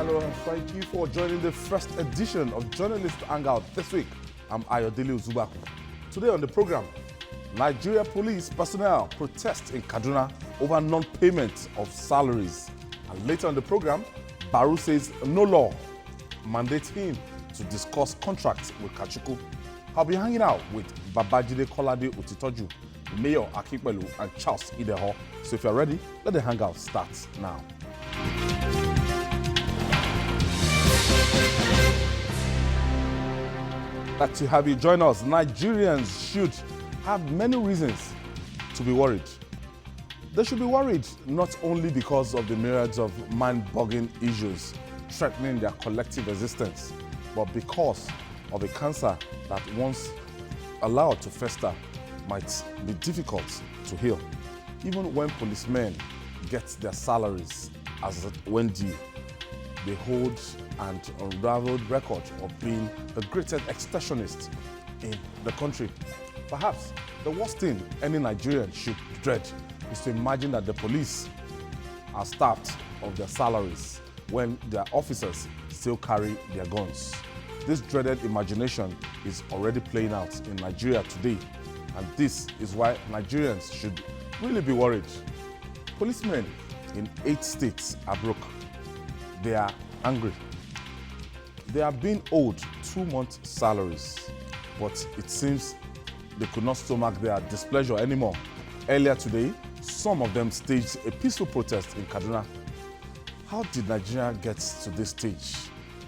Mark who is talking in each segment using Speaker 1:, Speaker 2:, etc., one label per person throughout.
Speaker 1: Hello and thank you for joining the first edition of Journalist Hangout this week. I'm Ayodele Uzubaku. Today on the program, Nigeria police personnel protest in Kaduna over non-payment of salaries. And later on the program, Baru says no law mandates him to discuss contracts with Kachuku. I'll be hanging out with Babajide Kolade Otitoju, Mayor Akipelu, and Charles Ideho. So if you're ready, let the hangout start now. Glad to have you join us. Nigerians should have many reasons to be worried. They should be worried not only because of the myriads of mind-boggling issues threatening their collective existence, but because of a cancer that once allowed to fester might be difficult to heal. Even when policemen get their salaries as when due, they hold an unraveled record of being the greatest extortionist in the country. Perhaps the worst thing any Nigerian should dread is to imagine that the police are starved of their salaries when their officers still carry their guns. This dreaded imagination is already playing out in Nigeria today, and this is why Nigerians should really be worried. Policemen in 8 states are broke. They are angry. They are being owed 2 months' salaries, but it seems they could not stomach their displeasure anymore. Earlier today, some of them staged a peaceful protest in Kaduna. How did Nigeria get to this stage?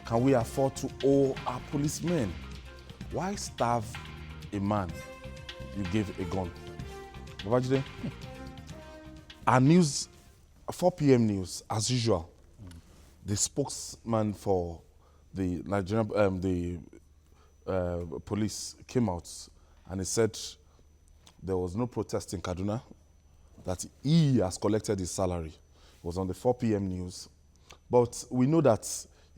Speaker 1: Can we afford to owe our policemen? Why starve a man you gave a gun? Babajide, our news, 4 p.m. news, as usual. The spokesman for the Nigerian police came out and he said there was no protest in Kaduna, that he has collected his salary. It was on the 4 p.m. news. But we know that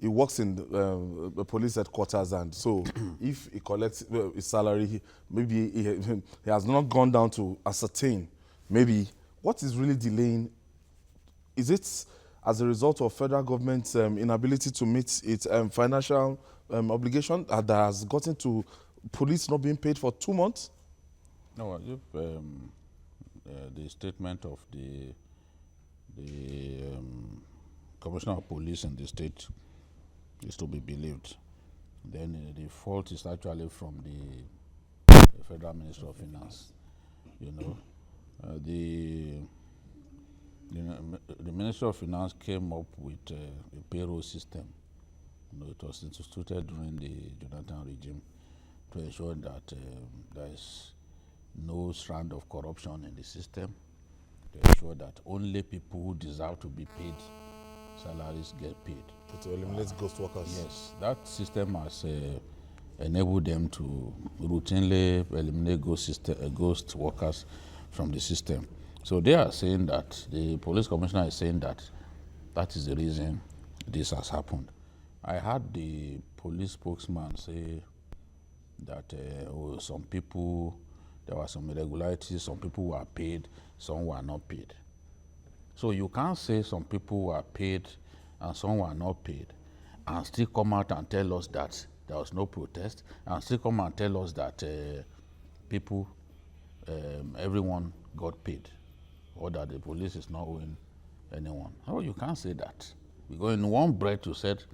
Speaker 1: he works in the police headquarters, and so if he collects his salary, maybe he has not gone down to ascertain. Maybe what is really delaying, is it as a result of federal government's inability to meet its financial obligation that has gotten to police not being paid for 2 months?
Speaker 2: No, if the statement of the Commissioner of Police in the state is to be believed, then the fault is actually from the Federal Minister of Finance. You know, the Minister of Finance came up with a payroll system. You know, it was instituted during the Jonathan regime to ensure that there is no strand of corruption in the system, to ensure that only people who deserve to be paid salaries get paid.
Speaker 1: To eliminate ghost workers.
Speaker 2: Yes, that system has enabled them to routinely eliminate ghost workers from the system. So they are saying that, the police commissioner is saying that that is the reason this has happened. I heard the police spokesman say that some people, there were some irregularities, some people were paid, some were not paid. So you can't say some people were paid and some were not paid and still come out and tell us that there was no protest, and still come and tell us that everyone got paid, or that the police is not owing anyone. No, you can't say that. Because in one breath you said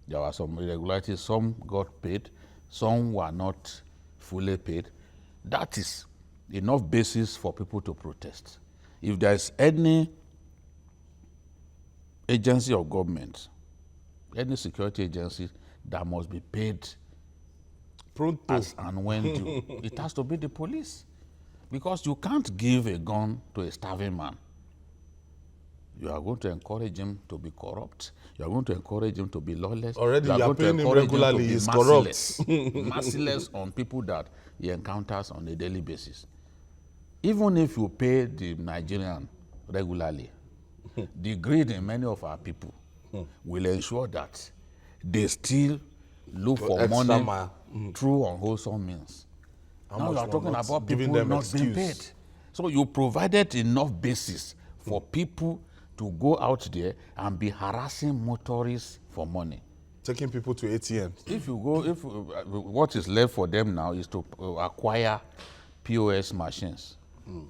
Speaker 2: there were some irregularities, some got paid, some were not fully paid. That is enough basis for people to protest. If there is any agency of government, any security agency that must be paid
Speaker 1: Pronto.
Speaker 2: as and when due, it has to be the police. Because you can't give a gun to a starving man. You are going to encourage him to be corrupt. You are going to encourage him to be lawless.
Speaker 1: Already
Speaker 2: you
Speaker 1: are paying him regularly, he's corrupt.
Speaker 2: Merciless on people that he encounters on a daily basis. Even if you pay the Nigerian regularly, the greed in many of our people will ensure that they still look for money through unwholesome means. Now you are talking about people not being paid. So you provided enough basis for people to go out there and be harassing motorists for money.
Speaker 1: Taking people to ATMs.
Speaker 2: If you go, what is left for them now is to acquire POS machines,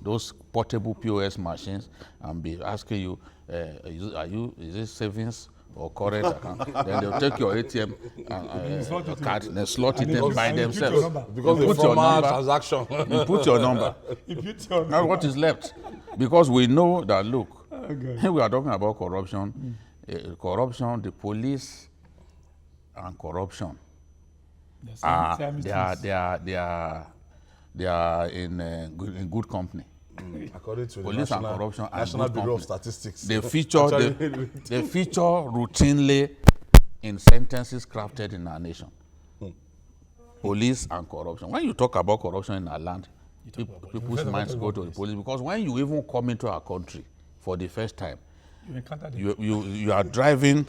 Speaker 2: those portable POS machines, and be asking you, is it savings or current account? Then they'll take your ATM card and slot it in by themselves.
Speaker 1: Because the formal transaction.
Speaker 2: You put your number. Now what is left? Because we know that, look, we are talking about corruption. Corruption, the police and corruption, they are in good company.
Speaker 1: According to
Speaker 2: police
Speaker 1: the
Speaker 2: and corruption
Speaker 1: National
Speaker 2: and
Speaker 1: Bureau of Statistics.
Speaker 2: They feature routinely in sentences crafted in our nation. Police and corruption. When you talk about corruption in our land, people's minds go to the police, because when you even come into our country for the first time, you are driving,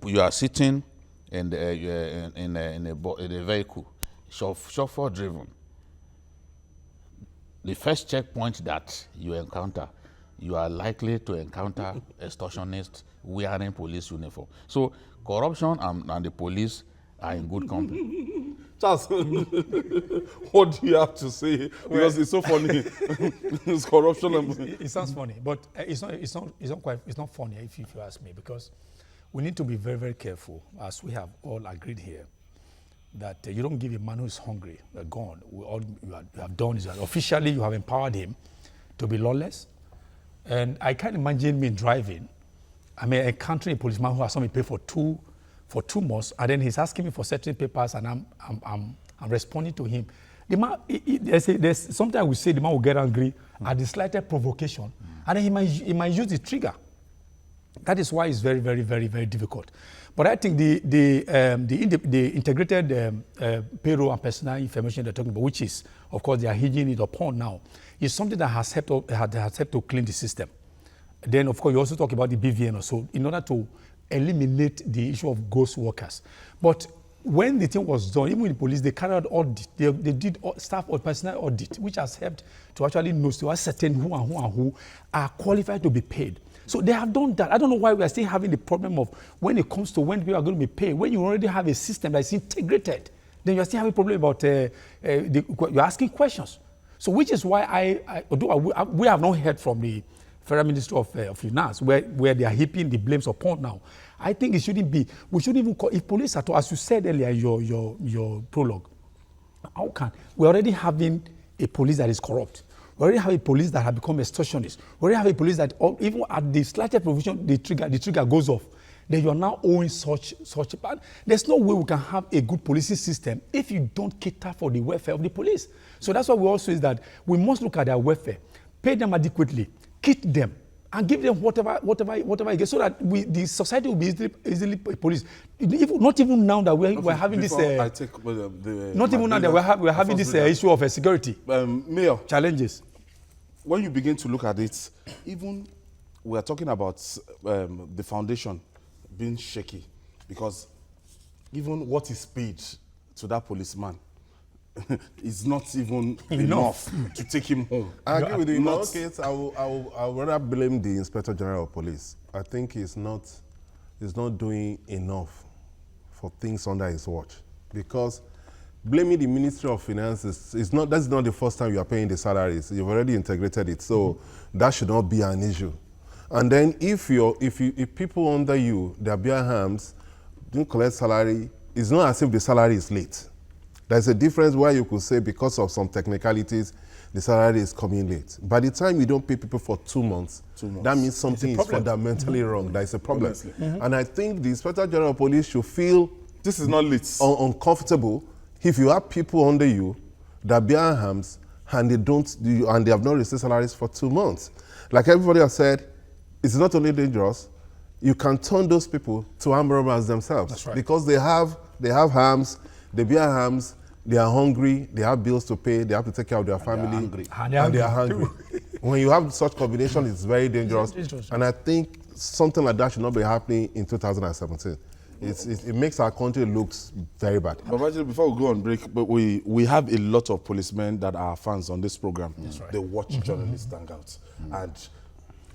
Speaker 2: you are sitting in a vehicle, chauffeur driven. The first checkpoint that you encounter, you are likely to encounter extortionists wearing police uniform. So corruption and the police are in good company.
Speaker 1: Charles, what do you have to say? Because it's so funny. It's corruption.
Speaker 3: It sounds funny, but it's not funny if you ask me, because we need to be very, very careful, as we have all agreed here, that you don't give a man who is hungry a gun. You have done is that officially you have empowered him to be lawless. And I can't imagine me driving. I mean, encountering a policeman who has somebody pay for two months, and then he's asking me for certain papers, and I'm responding to him. The man, there's something I would say, the man will get angry at the slightest provocation, and then he might use the trigger. That is why it's very, very, very, very difficult. But I think the integrated payroll and personal information they're talking about, which is, of course, they are hinging it upon now, is something that has helped to clean the system. Then, of course, you also talk about the BVN or so, in order to eliminate the issue of ghost workers. But when the thing was done, even with the police, they carried out audit. They did staff or personnel audit, which has helped to actually know, to ascertain who are qualified to be paid. So they have done that. I don't know why we are still having the problem of when it comes to when people are going to be paid. When you already have a system that is integrated, then you are still having a problem about you're asking questions. So which is why we have not heard from the Federal Ministry of Finance where they are heaping the blames upon now. I think it shouldn't be. We shouldn't even call, if police at all, as you said earlier in your prologue, how can we already having a police that is corrupt? We already have a police that have become extortionists. We already have a police that even at the slightest provision, the trigger goes off. Then you are now owing such. But there's no way we can have a good policing system if you don't cater for the welfare of the police. So that's why we also is that we must look at their welfare, pay them adequately, kit them, and give them whatever you get, so that the society will be easily policed. Not even now that we're having this. Not even now that we're having this issue of security
Speaker 1: Mayor,
Speaker 3: challenges.
Speaker 1: When you begin to look at it, even we are talking about the foundation being shaky, because even what is paid to that policeman is not even enough to take him home.
Speaker 4: I agree with you. In that case, I will rather blame the Inspector General of Police. I think he's not doing enough for things under his watch, because blaming the Ministry of Finance that's not the first time you are paying the salaries. You've already integrated it, so that should not be an issue. And then if people under you, their bare hands, don't collect salary, it's not as if the salary is late. There's a difference where you could say because of some technicalities, the salary is coming late. By the time you don't pay people for 2 months, that means something is fundamentally wrong. There is a problem. And I think the Inspector General of Police should feel
Speaker 1: this is not late.
Speaker 4: Uncomfortable if you have people under you that bear arms and they have not received salaries for 2 months. Like everybody has said, it's not only dangerous, you can turn those people to armed robbers themselves.
Speaker 3: That's right.
Speaker 4: Because they have arms, they bear arms, they are hungry, they have bills to pay, they have to take care of their family, and they are hungry. When you have such combination, it's very dangerous. And I think something like that should not be happening in 2017. It makes our country look very bad.
Speaker 1: But actually, before we go on break, but we have a lot of policemen that are fans on this program.
Speaker 3: That's right.
Speaker 1: They watch journalists Hangout. And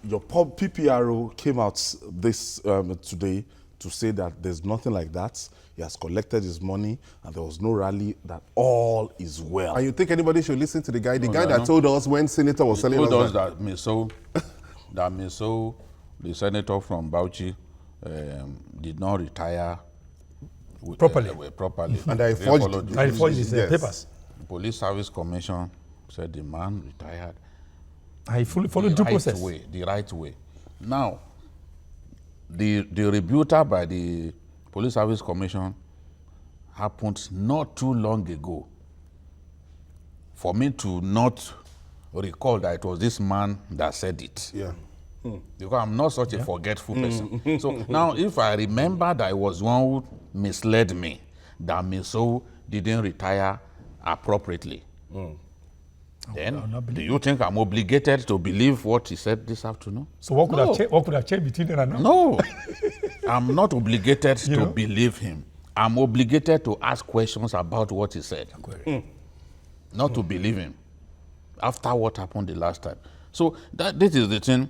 Speaker 1: your PPRO came out this today to say that there's nothing like that. He has collected his money and there was no rally, that all is well.
Speaker 4: And you think anybody should listen to the guy? The guy that told us when Senator was selling us
Speaker 2: told us that Miso, the senator from Bauchi, did not retire
Speaker 3: Properly.
Speaker 4: And I forged
Speaker 3: his
Speaker 4: yes.
Speaker 3: papers.
Speaker 2: The Police Service Commission said the man retired.
Speaker 3: I fully followed due process.
Speaker 2: The right way. Now, the rebutter by the Police Service Commission happened not too long ago. For me to not recall that it was this man that said it.
Speaker 4: Yeah.
Speaker 2: Because I'm not such a forgetful person. So now if I remember that I was one who misled me, that Miso didn't retire appropriately, then do you think I'm obligated to believe what he said this afternoon?
Speaker 3: So what could have changed between then and now?
Speaker 2: No. I'm not obligated to believe him. I'm obligated to ask questions about what he said. Not to believe him after what happened the last time. So this is the thing.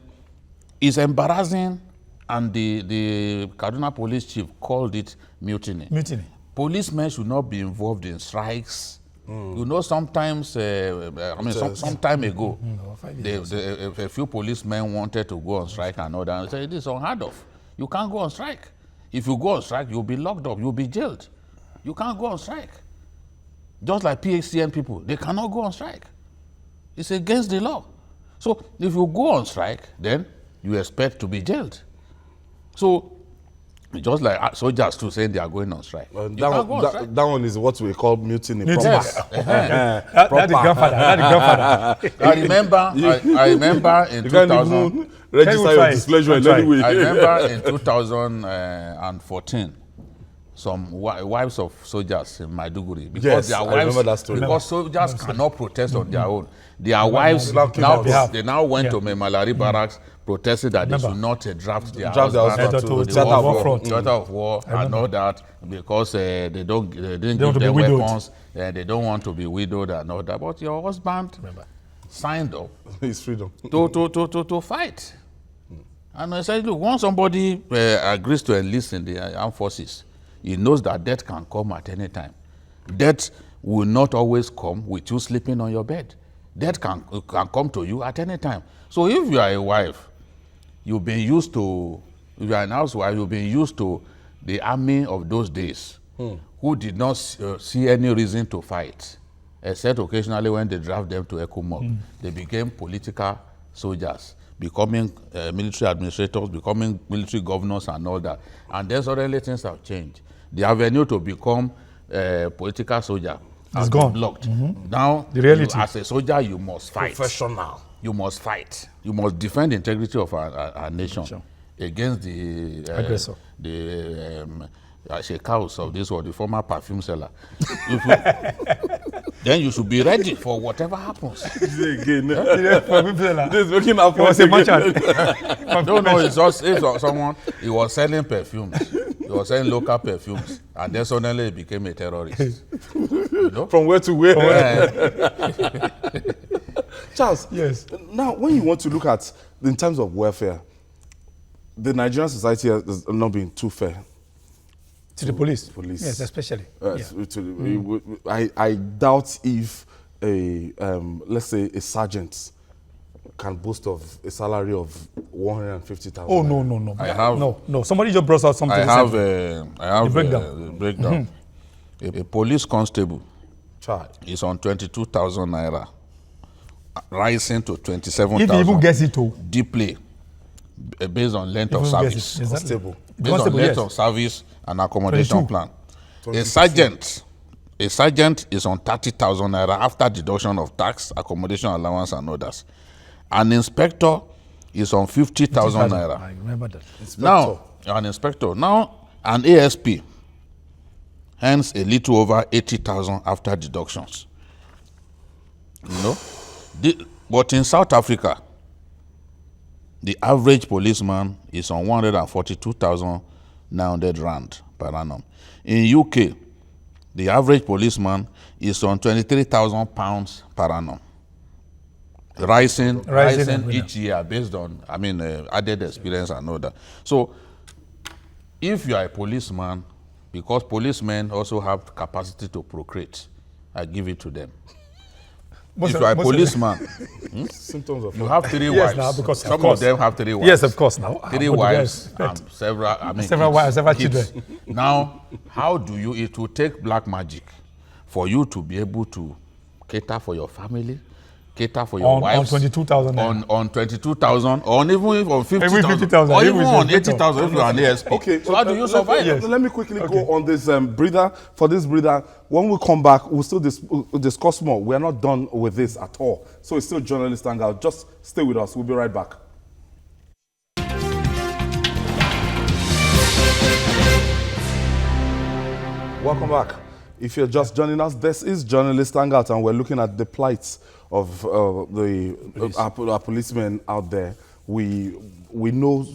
Speaker 2: It's embarrassing, and the Kaduna police chief called it mutiny.
Speaker 3: Mutiny.
Speaker 2: Policemen should not be involved in strikes. You know, sometimes, some time ago, a few policemen wanted to go on strike and all that. And said, it is unheard of. You can't go on strike. If you go on strike, you'll be locked up, you'll be jailed. You can't go on strike. Just like PHCN people, they cannot go on strike. It's against the law. So if you go on strike, then you expect to be jailed. So just like soldiers too saying they are going on strike.
Speaker 1: That one is what we call mutiny.
Speaker 2: Yes.
Speaker 3: That's the grandfather.
Speaker 2: I remember in
Speaker 1: You can't
Speaker 2: 2000.
Speaker 1: even register your displeasure in any way.
Speaker 2: I remember in 2014, some wives of soldiers in Maiduguri, because
Speaker 1: Yes, I remember that story.
Speaker 2: Because soldiers cannot protest on their own. Their wives now went to Memalari barracks protesting that they should not draft their husband
Speaker 1: to
Speaker 2: the
Speaker 1: theater
Speaker 2: of war and all that, because they didn't give them weapons, they don't want to be widowed and all that. But your husband signed up
Speaker 1: His freedom.
Speaker 2: to fight. And I said, look, once somebody agrees to enlist in the armed forces, he knows that death can come at any time. Death will not always come with you sleeping on your bed. Death can come to you at any time. So if you are a wife, you've been used to, if you are an housewife, you've been used to the army of those days, who did not see any reason to fight, except occasionally when they draft them to ECOMOG. They became political soldiers, becoming military administrators, becoming military governors and all that. And then suddenly things have changed. The avenue to become a political soldier has been blocked. Now,
Speaker 3: the reality.
Speaker 2: As a soldier, you must fight.
Speaker 1: Professional.
Speaker 2: You must fight. You must defend the integrity of our nation against the
Speaker 3: aggressor.
Speaker 2: The Shekhaus of this world, the former perfume seller. Then you should be ready for whatever happens.
Speaker 1: This is making
Speaker 3: It was a merchant.
Speaker 2: No, it's just someone, he was selling perfumes. He was selling local perfumes. And then suddenly he became a terrorist. You know?
Speaker 1: From where to where? Charles,
Speaker 3: Yes.
Speaker 1: Now, when you want to look at, in terms of welfare, the Nigerian society has not been too fair.
Speaker 3: To the police.
Speaker 1: Police.
Speaker 3: Yes, especially.
Speaker 1: I doubt if let's say a sergeant can boast of a salary of 150,000.
Speaker 3: Oh, no.
Speaker 2: I have,
Speaker 3: no. Somebody just brought out something.
Speaker 2: I have a breakdown. A police constable is on 22,000 naira, rising to 27,000.
Speaker 3: If he even gets it to
Speaker 2: deeply, based on length of service.
Speaker 1: Constable.
Speaker 2: Based on length of service and accommodation
Speaker 3: 22.
Speaker 2: plan. A sergeant is on 30,000 naira after deduction of tax, accommodation allowance and others. An inspector is on 50,000 naira.
Speaker 3: I remember that.
Speaker 2: Now, an inspector. Now, an ASP earns a little over 80,000 after deductions. You know? But in South Africa, the average policeman is on 142,900 rand per annum. In UK, the average policeman is on 23,000 pounds per annum. rising
Speaker 3: Rising
Speaker 2: each year based on, added experience and all that. So, if you are a policeman, because policemen also have capacity to procreate, I give it to them. If you are a policeman,
Speaker 1: Symptoms of
Speaker 2: you have 3
Speaker 3: Yes,
Speaker 2: wives.
Speaker 3: now, because
Speaker 2: Some of them have 3 wives.
Speaker 3: Yes, of course. Now
Speaker 2: 3 wives and several,
Speaker 3: Several wives, several
Speaker 2: kids.
Speaker 3: children.
Speaker 2: Now, how do you? It will take black magic for you to be able to cater for your family, cater for your wives
Speaker 3: on 22,000
Speaker 2: on 22,000, or even if on 50,000,
Speaker 3: 50,000,
Speaker 2: or
Speaker 3: even
Speaker 2: even
Speaker 3: with
Speaker 2: on
Speaker 3: your
Speaker 2: 80,000 if you are an ASP.
Speaker 1: Okay,
Speaker 2: So how do you survive?
Speaker 1: Let me quickly go on this breather. For this breather, when we come back, we'll still discuss more. We are not done with this at all. So it's still Journalist Hangout. Just stay with us. We'll be right back. Welcome back. If you're just joining us, this is Journalist Hangout, and we're looking at the plights of our policemen out there. We know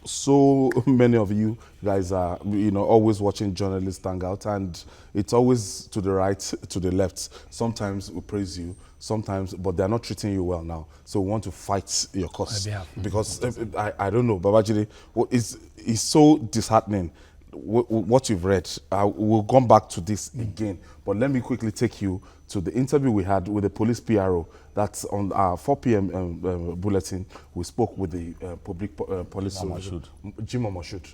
Speaker 1: so many of you guys are always watching Journalist Hangout, and it's always to the right, to the left. Sometimes we praise you, sometimes, but they're not treating you well now. So we want to fight your cause because I don't know, Babajide, it's so disheartening. What you've read, we'll come back to this again, but let me quickly take you to the interview we had with the police PRO. That's on our 4 p.m. bulletin. We spoke with the public police Jim Moshood.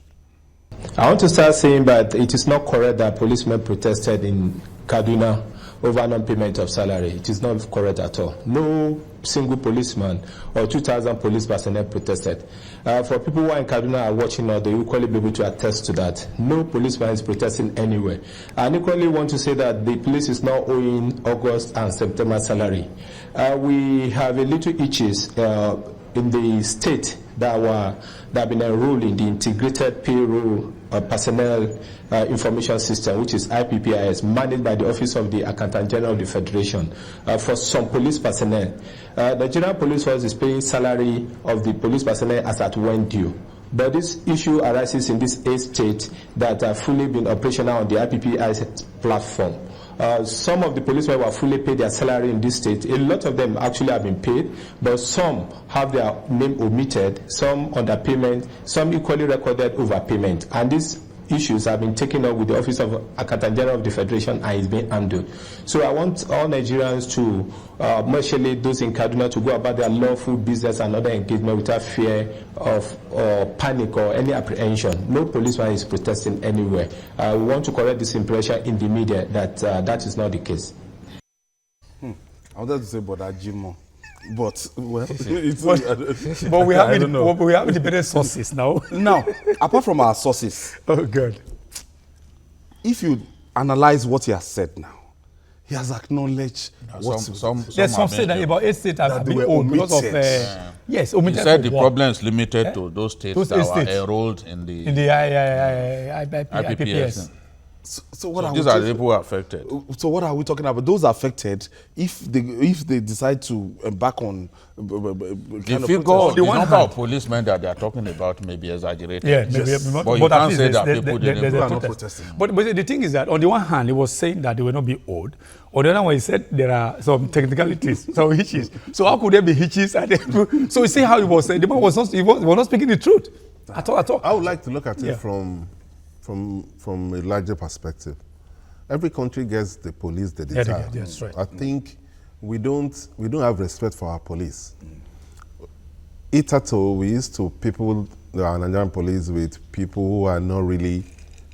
Speaker 5: I want to start saying that it is not correct that policemen protested in Kaduna over non-payment of salary. It is not correct at all. No single policeman or 2,000 police personnel protested. For people who are in Kaduna are watching now, they will equally be able to attest to that. No policeman is protesting anywhere. I equally want to say that the police is now owing August and September salary. We have a little itches in the state that have been enrolled in the integrated payroll personnel information system, which is IPPIS, managed by the Office of the Accountant General of the Federation. For some police personnel, the General Police Force is paying salary of the police personnel as at when due. But this issue arises in these 8 states that have fully been operational on the IPPIS platform. Some of the policemen were fully paid their salary in this state. A lot of them actually have been paid, but some have their name omitted, some underpayment, some equally recorded overpayment. And these issues have been taken up with the Office of Accountant General of the Federation and is being handled. So I want all Nigerians to, especially those in Kaduna, to go about their lawful business and other engagement without fear of panic or any apprehension. No policeman is protesting anywhere. We want to correct this impression in the media that that is not the case.
Speaker 1: I wanted to say, but Jimo. But
Speaker 3: but we have independent sources now.
Speaker 1: Now, apart from our sources,
Speaker 3: oh God,
Speaker 1: if you analyze what he has said now, he has acknowledged what
Speaker 2: some
Speaker 3: say that about 8 states have been owned because of yes,
Speaker 2: omitted. He said the problem is limited to those states that were enrolled in the IPPS.
Speaker 1: So what
Speaker 2: these are the people who are affected.
Speaker 1: So what are we talking about? Those affected, if they decide to embark on
Speaker 2: the figure, the number of policemen that they are talking about may be exaggerated.
Speaker 3: Yeah,
Speaker 2: but you can't say that people didn't
Speaker 3: protest. But the thing is that on the one hand, he was saying that they will not be owed. On the other one, he said there are some technicalities, some hitches. So how could there be hitches? So you see how he was saying. The man was not speaking the truth at all.
Speaker 4: I would like to look at it from a larger perspective. Every country gets the police they desire.
Speaker 3: Yeah, that's right.
Speaker 4: I think we don't have respect for our police. Itato, we used to people the Nigerian police with people who are not really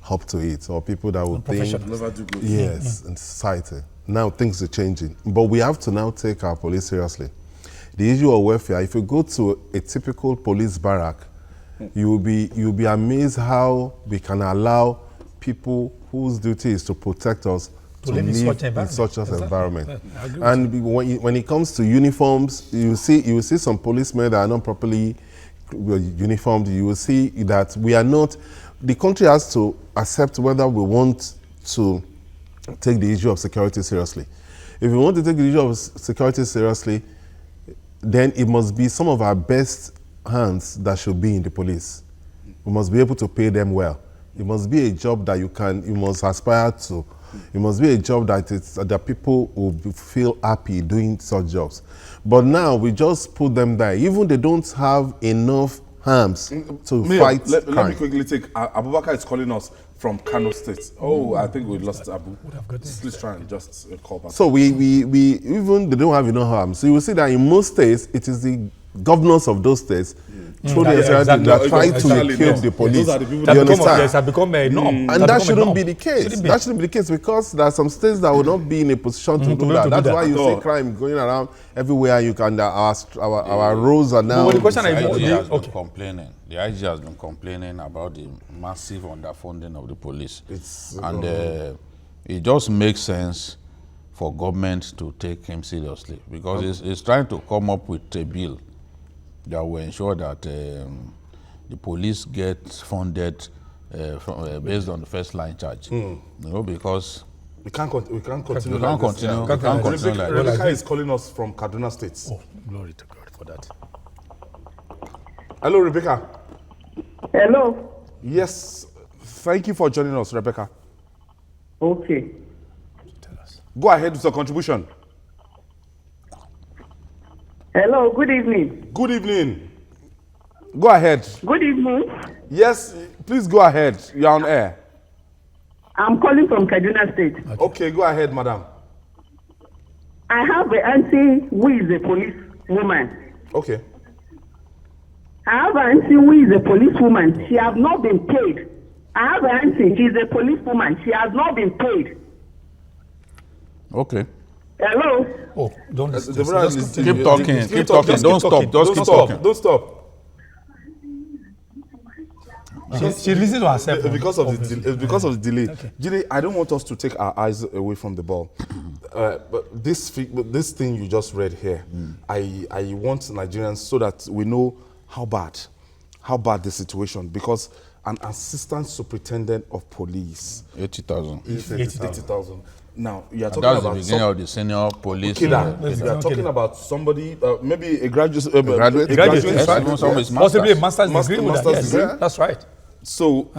Speaker 4: up to it, or people that would think
Speaker 1: never do good.
Speaker 4: Yes, in society. Now things are changing, but we have to now take our police seriously. The issue of welfare. If you go to a typical police barrack, you'll be amazed how we can allow people whose duty is to protect us to live in such an environment. And when it comes to uniforms, you see some policemen that are not properly uniformed. You will see that we are not. The country has to accept whether we want to take the issue of security seriously. If we want to take the issue of security seriously, then it must be some of our best hands that should be in the police. We must be able to pay them well. It must be a job that you must aspire to. It must be a job that people will feel happy doing such jobs. But now we just put them there. Even they don't have enough arms to fight crime.
Speaker 1: Let me quickly take, Abubakar is calling us from Kano State. Oh, I think we lost Abu. Please try and just call back.
Speaker 4: So we even they don't have enough arms. So you will see that in most states, it is the governors of those states that try to equip the police.
Speaker 3: Those are the people that have become a norm.
Speaker 4: And that shouldn't be the case. That shouldn't be the case because there are some states that will not be in a position to do that. That's why you see crime going around everywhere. You can. Our roads are now.
Speaker 3: The question
Speaker 2: has been complaining. The IG has been complaining about the massive underfunding of the police, it just makes sense for government to take him seriously because it's trying to come up with a bill that will ensure that the police get funded based on the first line charge. You know, because
Speaker 1: we can't continue.
Speaker 2: We can't continue like this.
Speaker 1: Rebecca is calling us from Kaduna State.
Speaker 3: Oh, glory to God for that.
Speaker 1: Hello, Rebecca.
Speaker 6: Hello.
Speaker 1: Yes, thank you for joining us, Rebecca.
Speaker 6: Okay.
Speaker 3: Tell us.
Speaker 1: Go ahead with your contribution.
Speaker 6: Hello, good evening.
Speaker 1: Good evening. Go ahead.
Speaker 6: Good evening.
Speaker 1: Yes, please go ahead. You're on air.
Speaker 6: I'm calling from Kaduna State.
Speaker 1: Okay, go ahead, madam.
Speaker 6: I have an auntie who is a police woman.
Speaker 1: Okay.
Speaker 6: I have an auntie who is a policewoman. She has not been paid. I have an auntie, she's a policewoman. She has not been paid.
Speaker 2: Okay.
Speaker 6: Hello?
Speaker 3: Oh, don't listen.
Speaker 2: Keep talking. Keep talking. Don't stop. Just keep talking.
Speaker 1: Don't stop.
Speaker 3: She listens to herself.
Speaker 1: Because of the delay. Okay. Jide, I don't want us to take our eyes away from the ball. But this thing you just read here, I want Nigerians so that we know how bad the situation, because an assistant superintendent of police
Speaker 2: 80,000.
Speaker 1: 80,000. Now you are talking
Speaker 2: that's
Speaker 1: about
Speaker 2: the beginning of the senior police.
Speaker 1: You are talking about somebody, maybe a graduate,
Speaker 3: possibly a master's degree. Yes, that's right.
Speaker 1: So,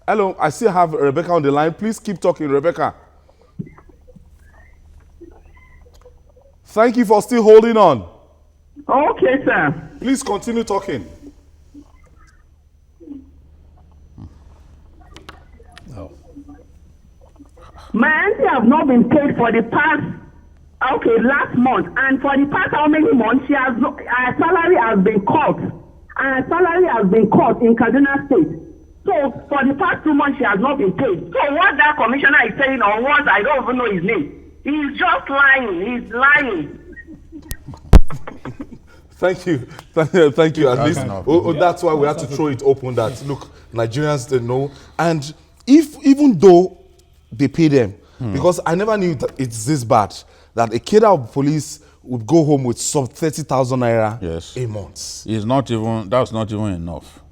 Speaker 1: hello, I still have Rebecca on the line. Please keep talking, Rebecca. Thank you for still holding on.
Speaker 6: Okay, sir.
Speaker 1: Please continue talking.
Speaker 3: No.
Speaker 6: My auntie have not been paid for the past, last month. And for the past how many months, her salary has been cut. And her salary has been cut in Kaduna State. So for the past 2 months, she has not been paid. So what that commissioner is saying, or what, I don't even know his name. He's just lying. He's lying.
Speaker 1: Thank you. Thank you. At least that's why we have to throw it open that, look, Nigerians, they know. And even though they pay them, because I never knew that it's this bad, that a kid of police would go home with some 30,000 naira a month.
Speaker 2: That's not even enough.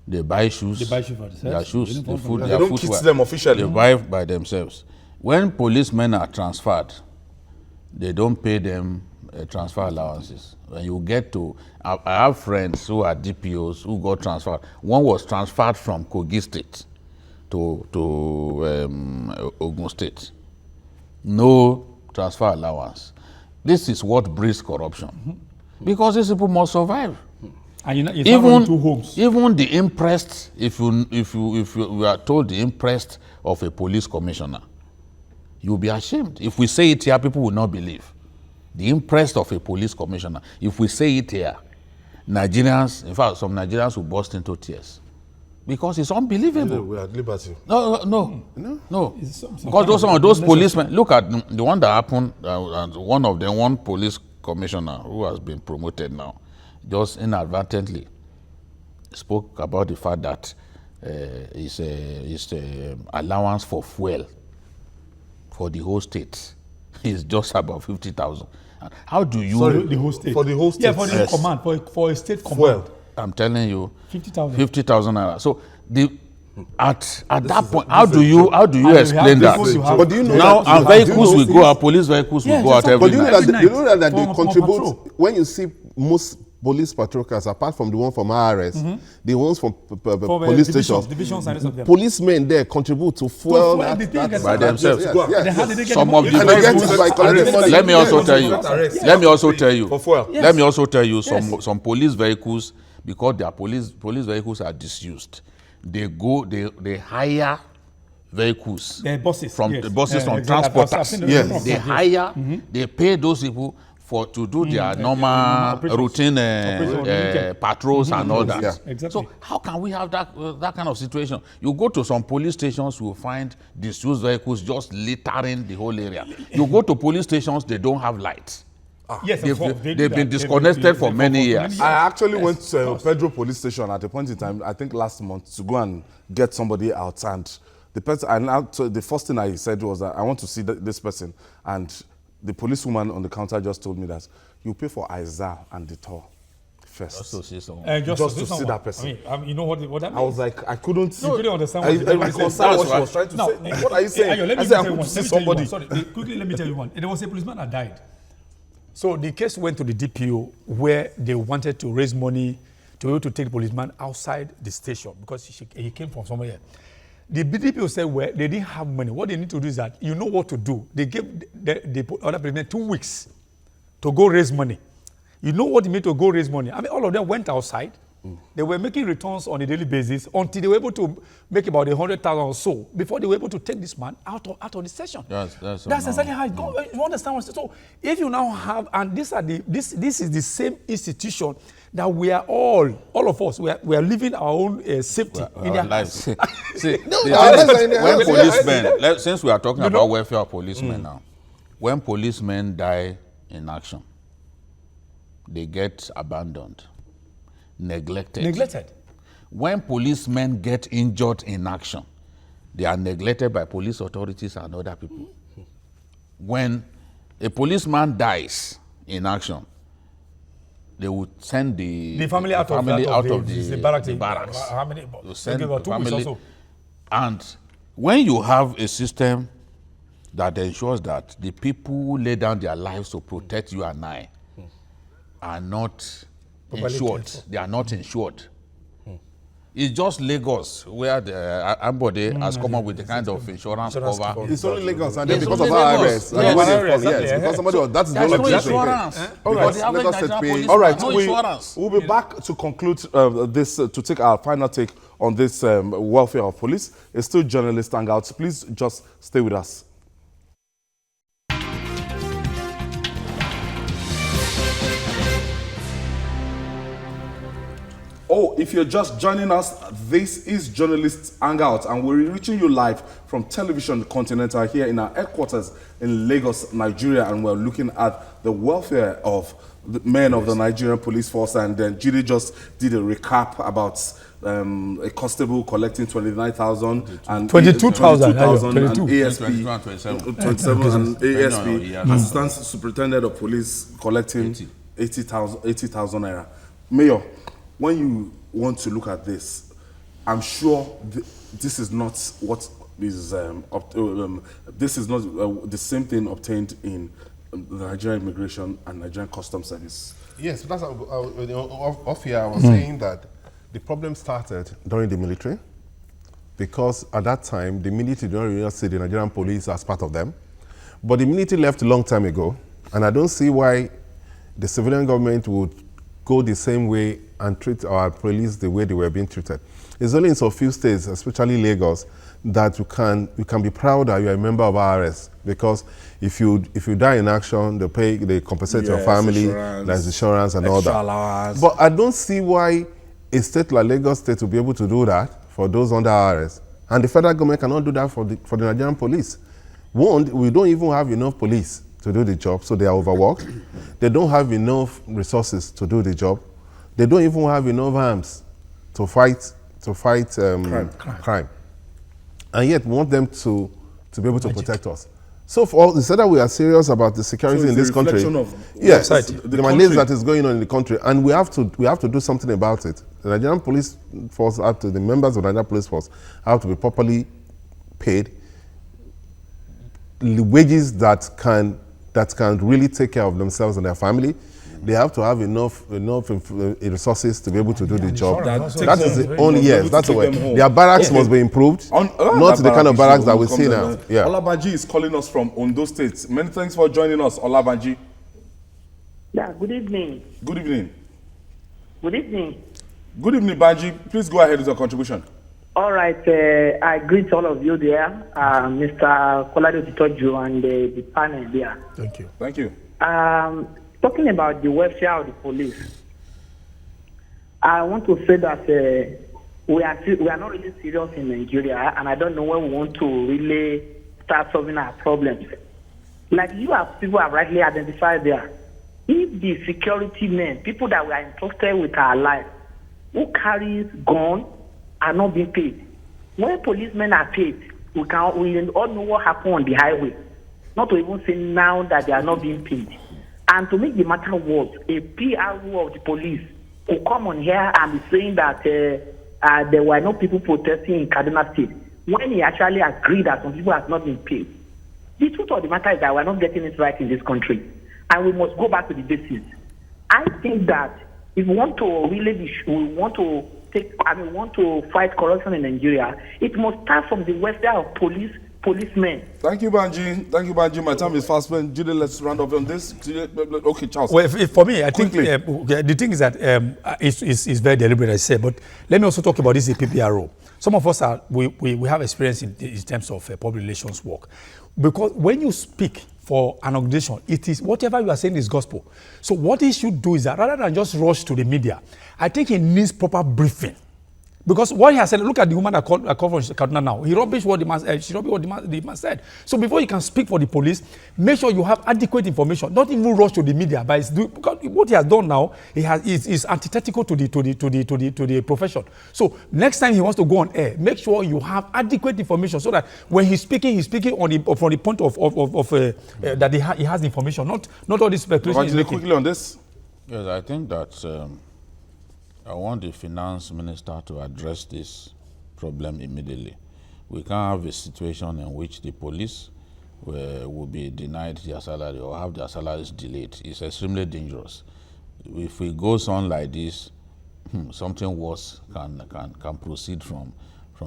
Speaker 2: They buy shoes.
Speaker 3: They buy shoes for themselves.
Speaker 2: Their shoes, the food,
Speaker 1: they
Speaker 2: their
Speaker 1: don't kit them officially.
Speaker 2: They buy by themselves. When policemen are transferred, they don't pay them transfer allowances. When you get to, I have friends who are DPOs who got transferred. One was transferred from Kogi State to Ogun State. No transfer allowance. This is what breeds corruption, because these people must survive.
Speaker 3: And even two homes.
Speaker 2: Even the imprest, if you are told the imprest of a police commissioner, you'll be ashamed. If we say it here, people will not believe. The imprest of a police commissioner. If we say it here, Nigerians, in fact, some Nigerians will burst into tears. Because it's unbelievable.
Speaker 4: We are at liberty.
Speaker 2: No. Because some of those policemen, look at the one that happened, and one of them, one police commissioner who has been promoted now, just inadvertently spoke about the fact that it's allowance for fuel for the whole state is just about 50,000. How do you...
Speaker 3: Sorry, the whole state.
Speaker 1: For the whole state.
Speaker 3: Yeah, for the command, for a state command.
Speaker 2: I'm telling you,
Speaker 3: 50,000
Speaker 2: naira. So at that point, how do you explain that?
Speaker 4: But do you know
Speaker 2: now our vehicles will go out, police vehicles will go out every night.
Speaker 4: But do you know that they contribute when you see most police patrol cars, apart from the one from RRS, the ones from police stations,
Speaker 3: divisions and rest of them.
Speaker 4: policemen there contribute to fuel
Speaker 3: fuel the thing
Speaker 4: that
Speaker 2: by themselves.
Speaker 3: Then how did they get
Speaker 2: Some
Speaker 3: the
Speaker 2: of
Speaker 3: money?
Speaker 2: the
Speaker 4: And they get it
Speaker 2: vehicles.
Speaker 4: by collecting money.
Speaker 2: Let me also tell you.
Speaker 7: Arrest.
Speaker 2: Let me also tell you.
Speaker 7: For fuel.
Speaker 3: Yes.
Speaker 2: Let me also tell you
Speaker 3: Yes.
Speaker 2: some police vehicles, because their police vehicles are disused. They hire vehicles
Speaker 3: The buses,
Speaker 2: from
Speaker 3: yes.
Speaker 2: the buses from
Speaker 3: Exactly. I've seen
Speaker 2: transporters.
Speaker 3: those
Speaker 4: Yes.
Speaker 3: before.
Speaker 2: They hire, they pay those people to do their normal
Speaker 3: operations.
Speaker 2: routine
Speaker 3: Operation.
Speaker 2: patrols and all that.
Speaker 4: Yeah.
Speaker 3: Exactly.
Speaker 2: So how can we have that kind of situation? You go to some police stations, you will find disused vehicles just littering the whole area. You go to police stations, they don't have lights.
Speaker 3: Yes, of course,
Speaker 2: They've
Speaker 3: do
Speaker 2: been
Speaker 3: that.
Speaker 2: disconnected for many years.
Speaker 1: I actually went to Pedro police station at a point in time, I think last month, to go and get somebody out. And the person, the first thing I said was that I want to see this person. And the policewoman on the counter just told me that you pay for Izal and Dettol first.
Speaker 2: Also see some.
Speaker 1: Just to see
Speaker 3: someone.
Speaker 1: that person.
Speaker 3: I mean, you know what that means?
Speaker 1: I was like, I couldn't.
Speaker 3: You couldn't understand
Speaker 1: I
Speaker 3: what the
Speaker 1: reconcile what she
Speaker 2: That's
Speaker 1: was trying to
Speaker 3: No,
Speaker 1: say. What are you saying?
Speaker 3: Ayo, let
Speaker 1: I
Speaker 3: me
Speaker 1: said
Speaker 3: tell
Speaker 1: I
Speaker 3: you
Speaker 1: want
Speaker 3: one.
Speaker 1: to see
Speaker 3: Let me tell you one.
Speaker 1: somebody.
Speaker 3: Sorry, quickly, let me tell you one. There was a policeman that died. So the case went to the DPO where they wanted to raise money to be able to take the policeman outside the station because he came from somewhere else. The DPO said, well, they didn't have money. What they need to do is that you know what to do. They gave the other policeman 2 weeks to go raise money. You know what they mean to go raise money. I mean, all of them went outside. They were making returns on a daily basis until they were able to make about 100,000 or so before they were able to take this man out of the session.
Speaker 2: That's
Speaker 3: Exactly how it goes. You understand what I'm saying? So if you now have, and this is the same institution that we are all of us, we are living our own safety in their
Speaker 2: lives. See,
Speaker 4: when
Speaker 2: policemen, since we are talking about welfare of policemen now, when policemen die in action, they get abandoned, neglected. When policemen get injured in action, they are neglected by police authorities and other people. When a policeman dies in action, they would send the
Speaker 3: family out of the barracks. How many?
Speaker 2: You send
Speaker 3: about 2 weeks or so.
Speaker 2: And when you have a system that ensures that the people who lay down their lives to protect you and I are not insured, they are not insured. It's just Lagos where the Ambode has come up with the kind of insurance cover.
Speaker 4: It's only Lagos, and then
Speaker 2: It's
Speaker 4: because of
Speaker 2: only
Speaker 4: our
Speaker 2: Lagos.
Speaker 4: arrest.
Speaker 2: Yes.
Speaker 4: Yes, because somebody was, that's the
Speaker 2: There's
Speaker 4: only
Speaker 2: no
Speaker 4: place they pay.
Speaker 2: insurance.
Speaker 1: All right,
Speaker 2: Because the average
Speaker 4: Lagos State
Speaker 2: Nigerian
Speaker 4: pay-
Speaker 2: policeman
Speaker 1: All right,
Speaker 2: has no
Speaker 1: we'll
Speaker 2: insurance.
Speaker 1: be back to conclude this, to take our final take on this welfare of police. It's still journalist Hangout. Please just stay with us. Oh, if you're just joining us, this is Journalist Hangout, and we're reaching you live from Television Continental here in our headquarters in Lagos, Nigeria, and we're looking at the welfare of the men of the Nigerian police force. And then Judy just did a recap about a constable collecting 29,000 and
Speaker 3: 22,000,
Speaker 1: 22,000 and ASP
Speaker 2: 27
Speaker 1: and ASP,
Speaker 2: Yeah.
Speaker 1: Assistant Superintendent of Police collecting 80,000 naira. Mayor, when you want to look at this, I'm sure this is not what is this is not the same thing obtained in the Nigerian Immigration and Nigerian Customs Service.
Speaker 4: Yes, that's off here. I was saying that the problem started during the military, because at that time the military don't really see the Nigerian police as part of them. But the military left a long time ago, and I don't see why the civilian government would go the same way and treat our police the way they were being treated. It's only in some few states, especially Lagos, that you can be proud that you are a member of RS, because if you die in action, they compensate your family, there's insurance and all that.
Speaker 1: Allowance.
Speaker 4: But I don't see why a state like Lagos State will be able to do that for those under RS, and the federal government cannot do that for the Nigerian police. One, we don't even have enough police to do the job, so they are overworked. They don't have enough resources to do the job. They don't even have enough arms to fight crime. And yet we want them to be able to protect us. So they said that we are serious about the security in this country. Yes, the malaise that is going on in the country, and we have to do something about it. The Nigerian police force the members of the Nigerian police force have to be properly paid wages that can really take care of themselves and their family. they have to have enough resources to be able to do the job.
Speaker 1: That
Speaker 4: is
Speaker 1: takes
Speaker 4: the only, yes, that's the way.
Speaker 1: them home.
Speaker 4: Their barracks must be improved, not the kind of barracks that we see now. Yeah.
Speaker 1: Olabanji is calling us from Ondo State. Many thanks for joining us, Olabanji.
Speaker 6: Yeah, good evening.
Speaker 1: Good evening.
Speaker 6: Good evening.
Speaker 1: Good evening, Banji. Please go ahead with your contribution.
Speaker 6: All right, I greet all of you there, Mr. Kolade Otitoju and the panel there.
Speaker 3: Thank you.
Speaker 1: Thank you.
Speaker 6: Talking about the welfare of the police, I want to say that we are not really serious in Nigeria, and I don't know when we want to really start solving our problems. Like people have rightly identified there, if the security men, people that we are entrusted with our life, who carries gun, are not being paid. When policemen are paid, we all know what happened on the highway. Not to even say now that they are not being paid. And to make the matter worse, a PRO of the police could come on here and be saying that there were no people protesting in Kaduna State, when he actually agreed that some people have not been paid. The truth of the matter is that we are not getting it right in this country. And we must go back to the basics. I think that if we want to want to fight corruption in Nigeria, it must start from the welfare of policemen.
Speaker 1: Thank you, Banji. Thank you, Banji. My time is fast spent. Judy, let's round off on this. Okay, Charles.
Speaker 3: Well, for me, I think
Speaker 1: Quickly.
Speaker 3: the thing is that it's very deliberate, I say. But let me also talk about this PPRO. Some of us we have experience in terms of public relations work, because when you speak for an organization, it is whatever you are saying is gospel. So what he should do is that rather than just rush to the media, I think he needs proper briefing. Because what he has said, look at the woman that called from Kaduna now. He rubbish what the man said. So before you can speak for the police, make sure you have adequate information. Don't even rush to the media. Because what he has done now, is antithetical to the profession. So next time he wants to go on air, make sure you have adequate information so that when he's speaking from the point of that he has the information, not all this speculation.
Speaker 1: Quickly on this.
Speaker 2: Yes, I think that. I want the finance minister to address this problem immediately. We can't have a situation in which the police will be denied their salary or have their salaries delayed. It's extremely dangerous. If it goes on like this, something worse can proceed from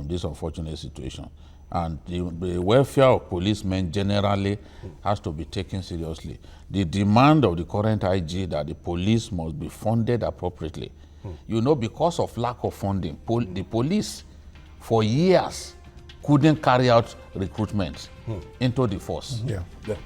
Speaker 2: this unfortunate situation. And the welfare of policemen generally has to be taken seriously. The demand of the current IG that the police must be funded appropriately. You know, because of lack of funding, the police for years couldn't carry out recruitment into the force.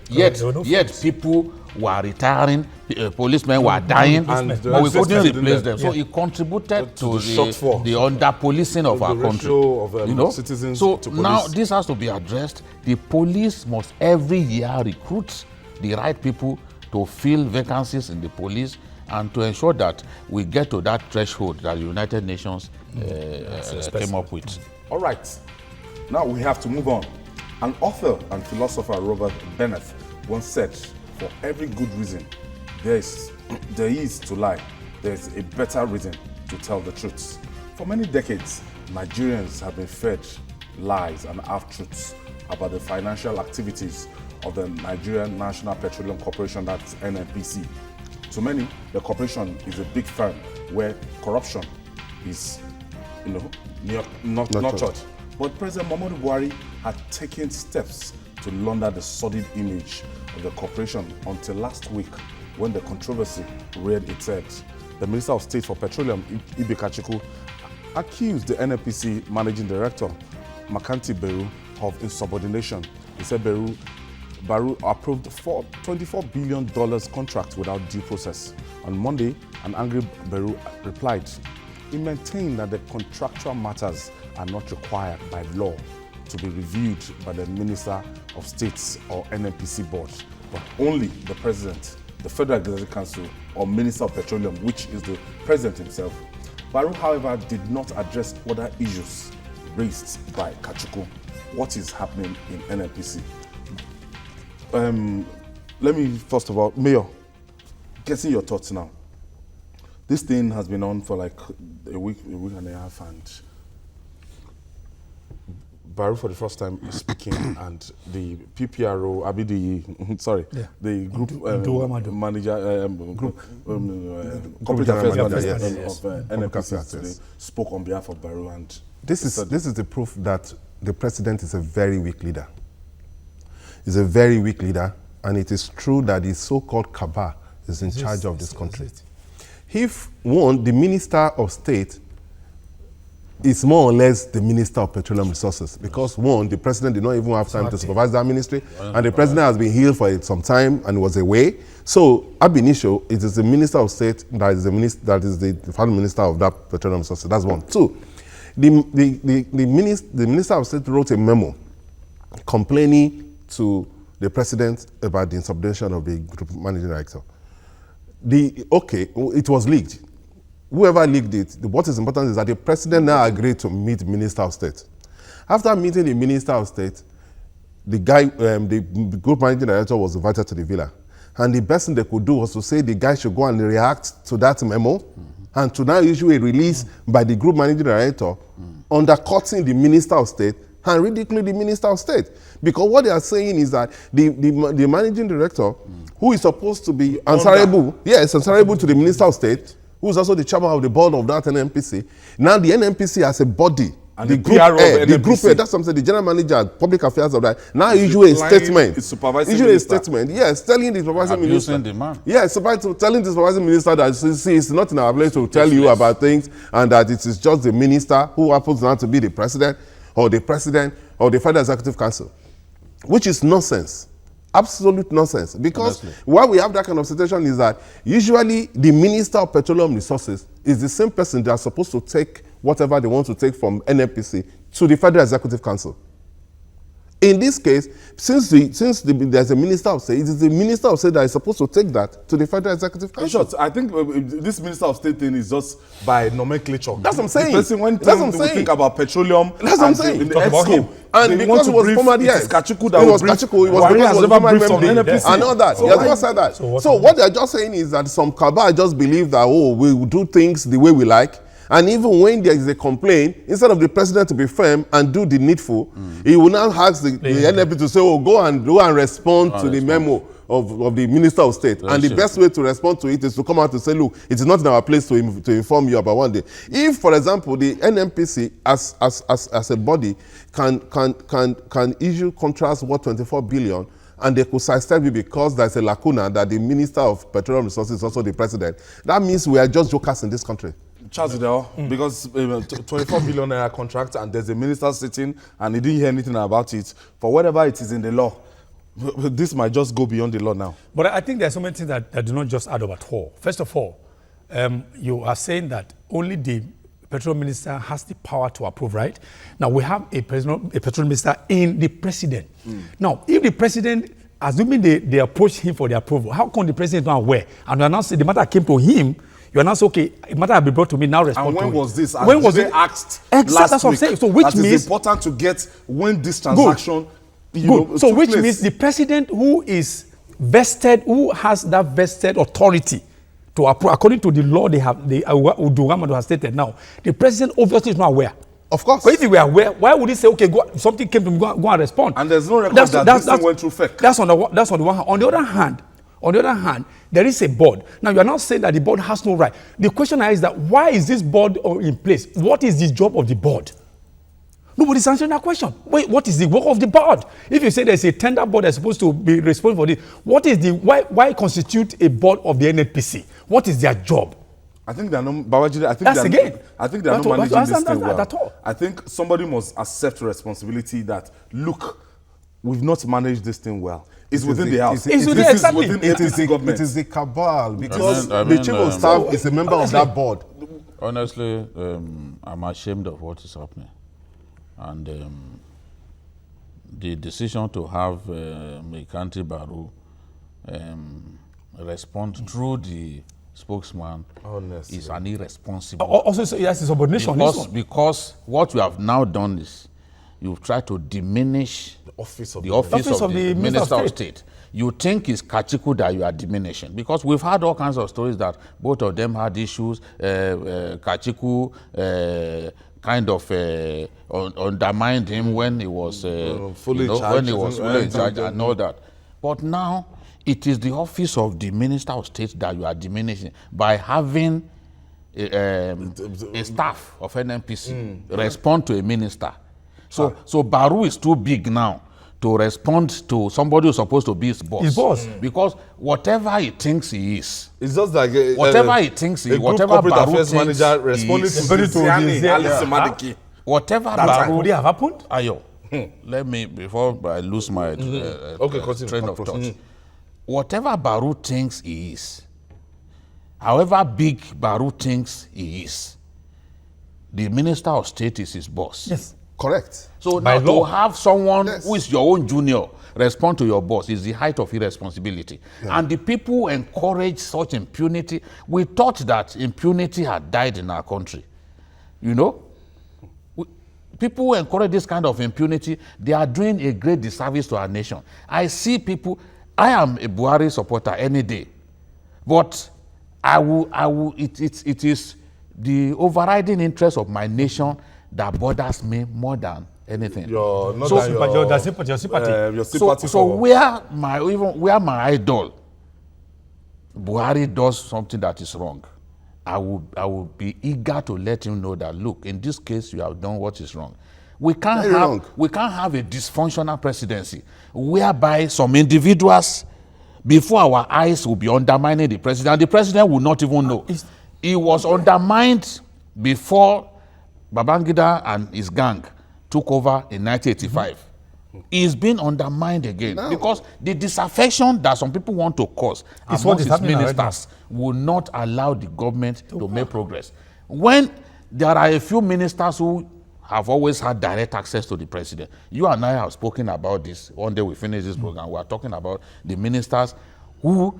Speaker 2: Yet people were retiring, policemen were dying, but we couldn't replace them. So it contributed to the under-policing of our country.
Speaker 1: Citizens
Speaker 2: so
Speaker 1: to
Speaker 2: now
Speaker 1: police.
Speaker 2: this has to be addressed. The police must every year recruit the right people to fill vacancies in the police and to ensure that we get to that threshold that the United Nations came up with.
Speaker 1: All right. Now we have to move on. An author and philosopher, Robert Bennett, once said, for every good reason, there is to lie. There is a better reason to tell the truth. For many decades, Nigerians have been fed lies and half-truths about the financial activities of the Nigerian National Petroleum Corporation, that's NNPC. To many, the corporation is a big firm where corruption is, not touched. But President Muhammadu Buhari had taken steps to launder the sordid image of the corporation until last week, when the controversy reared its head. The Minister of State for Petroleum, Ibe Kachiku, accused the NNPC Managing Director, Makanti Beru, of insubordination. He said Baru approved $24 billion contract without due process. On Monday, an angry Baru replied. He maintained that the contractual matters are not required by law to be reviewed by the Minister of State or NNPC board, but only the President, the Federal Executive Council, or Minister of Petroleum, which is the President himself. Baru, however, did not address other issues raised by Kachuku. What is happening in NNPC? Let me first of all, Mayor, getting your thoughts now. This thing has been on for like a week and a half, and Baru for the first time is speaking, and the PPRO, the group manager, corporate affairs manager of NNPC today spoke on behalf of Baru, and
Speaker 4: this is the proof that the president is a very weak leader. He's a very weak leader, and it is true that his so-called cabal is in charge of this country. If one, the minister of state is more or less the Minister of Petroleum Resources, because one, the president did not even have time to supervise that ministry, and the president has been ill for some time and was away. So, ab initio, it is the Minister of State that is the final minister of that petroleum resources. That's one. Two, the Minister of State wrote a memo complaining to the president about the insubordination of the group managing director. It was leaked. Whoever leaked it, what is important is that the president now agreed to meet the Minister of State. After meeting the Minister of State, the guy, the group managing director was invited to the villa. And the best thing they could do was to say the guy should go and react to that memo and to now issue a release by the group managing director undercutting the Minister of State and ridiculing the Minister of State. Because what they are saying is that the managing director, who is supposed to be answerable to the Minister of State, who is also the chairman of the board of that NNPC. Now the NNPC as a body, and the group head, that's something the general manager, public affairs of that, now issue a statement. Yes, telling the supervising minister. Yes, telling the supervising minister that it's not in our place to tell you about things, and that it is just the minister who happens now to be the president of the Federal Executive Council, which is nonsense. Absolute nonsense. Because why we have that kind of situation is that usually the Minister of Petroleum Resources is the same person that is supposed to take whatever they want to take from NNPC to the Federal Executive Council. In this case, since there's a Minister of State, it is the Minister of State that is supposed to take that to the Federal Executive Council.
Speaker 1: In short, I think this Minister of State thing is just by nomenclature.
Speaker 4: That's what I'm saying.
Speaker 1: Think about petroleum.
Speaker 4: That's what I'm saying.
Speaker 1: In the scope.
Speaker 4: And because it was former, yes.
Speaker 1: Kachiku that will brief.
Speaker 4: It was because it was former NNPC. And all that. He has never said that. So what they're just saying is that some cabal just believe that, we will do things the way we like. And even when there is a complaint, instead of the president to be firm and do the needful, he will now ask the NNPC to say, go and respond to the memo of the Minister of State. And the best way to respond to it is to come out and say, look, it is not in our place to inform you about one day. If, for example, the NNPC as a body can issue contracts worth 24 billion, and they could sidestep it because there's a lacuna that the Minister of Petroleum Resources is also the president, that means we are just jokers in this country.
Speaker 1: Charles, because 24 billion naira contract and there's a minister sitting and he didn't hear anything about it, for whatever it is in the law, this might just go beyond the law now.
Speaker 3: But I think there are so many things that do not just add up at all. First of all, you are saying that only the petroleum minister has the power to approve, right? Now, we have a petroleum minister in the president. Now, if the president, assuming they approach him for the approval, how come the president is not aware? And you announce the matter came to him, you announce, okay, it matter have been brought to me, now respond to it.
Speaker 1: And when was this?
Speaker 3: When was it
Speaker 1: asked
Speaker 3: exactly,
Speaker 1: last
Speaker 3: that's what I'm saying. So which
Speaker 1: that
Speaker 3: means
Speaker 1: it's important to get when this transaction
Speaker 3: so which means the president who is vested, who has that vested authority to approve, according to the law they have, Udugamadu has stated now, the president obviously is not aware.
Speaker 4: Of course.
Speaker 3: But if he were aware, why would he say, okay, something came to me, go and respond?
Speaker 1: And there's no record that this thing went through fake.
Speaker 3: That's on the one hand. On the other hand, there is a board. Now, you are not saying that the board has no right. The question is that why is this board in place? What is the job of the board? Nobody's answering that question. Wait, what is the work of the board? If you say there's a tender board that's supposed to be responsible for this, what is why constitute a board of the NNPC? What is their job?
Speaker 1: I think they're not, Babajide, I think they're not managing this thing well.
Speaker 3: At all.
Speaker 1: I think somebody must accept responsibility that, look, we've not managed this thing well. It's within the house.
Speaker 3: It's within exactly.
Speaker 4: It is the cabal, because the chief of staff is a member of that board.
Speaker 2: Honestly, I'm ashamed of what is happening. And the decision to have Mekanti Baru respond through the spokesman is an irresponsible.
Speaker 3: Also, yes, it's subordination.
Speaker 2: Because what you have now done is you've tried to diminish the office of the Minister of State. You think it's Kachiku that you are diminishing, because we've had all kinds of stories that both of them had issues. Kachiku kind of undermined him when he was
Speaker 1: fully
Speaker 2: when
Speaker 1: charged,
Speaker 2: he was fully in charge and all that. But now it is the office of the Minister of State that you are diminishing by having a staff of NNPC respond to a minister. So Baru is too big now to respond to somebody who's supposed to be his boss.
Speaker 3: His boss.
Speaker 2: Because whatever he thinks he is,
Speaker 1: It's just like
Speaker 2: whatever he thinks he is, whatever Baru thinks
Speaker 1: manager responding
Speaker 2: he is,
Speaker 1: to Alice Madiki.
Speaker 2: whatever
Speaker 3: That
Speaker 2: Baru,
Speaker 3: could it have happened?
Speaker 2: Ayo, let me, before I lose my
Speaker 1: Continue.
Speaker 2: train of thought. Whatever Baru thinks he is, however big Baru thinks he is, the Minister of State is his boss.
Speaker 3: Yes.
Speaker 1: Correct.
Speaker 2: So
Speaker 3: By
Speaker 2: now
Speaker 3: law.
Speaker 2: to have someone
Speaker 1: Yes.
Speaker 2: who is your own junior respond to your boss is the height of irresponsibility. And the people who encourage such impunity, we thought that impunity had died in our country. You know? People who encourage this kind of impunity, they are doing a great disservice to our nation. I see people, I am a Buhari supporter any day, but it is the overriding interest of my nation that bothers me more than anything.
Speaker 1: Your sympathy
Speaker 2: So
Speaker 1: for
Speaker 2: where my idol Buhari does something that is wrong, I will be eager to let him know that, look, in this case you have done what is wrong. We can't have a dysfunctional presidency whereby some individuals before our eyes will be undermining the president. The president will not even know. He was undermined before Babangida and his gang took over in 1985. He's been undermined again because the disaffection that some people want to cause amongst his ministers will not allow the government to make progress. When there are a few ministers who have always had direct access to the president, you and I have spoken about this. One day we finish this program, we are talking about the ministers who